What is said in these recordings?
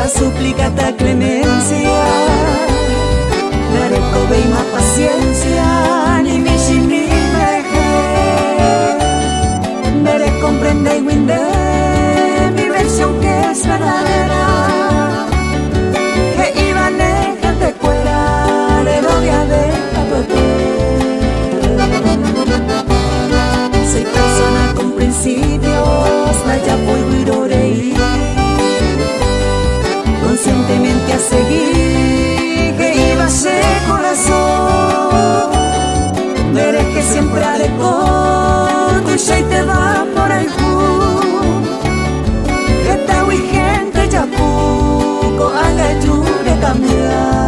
suplicata clemencia, daré cobe y más paciencia, ni mi shimi deje, daré comprende y winde mi versión que es verdadera, que iba a dejarte fuera, de novia de soy persona con principios, vaya polvo y orei, conscientemente a seguir, que iba a ser corazón, veré que siempre haré con tu y te va por el ju, que está vigente ya poco, haga yo de cambiar.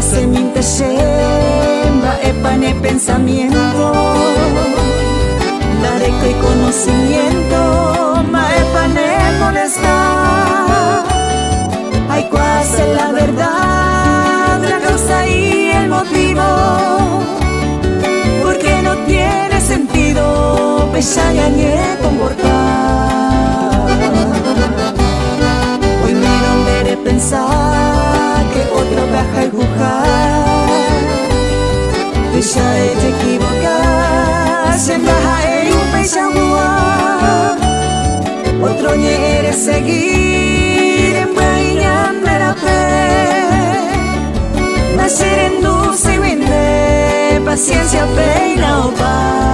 Seminte shemba epane pensamiento, dareco y conocimiento, ma epane molestar. Hay cuase la verdad, la causa y el motivo, porque no tiene sentido peshañañe comportar. Hoy me donde pensar que otro viaja y juzgar, deja de te equivocar, se baja en un pechagua, otro ñere seguir en bañan de la fe, nacer en dulce y vende paciencia, pena o paz.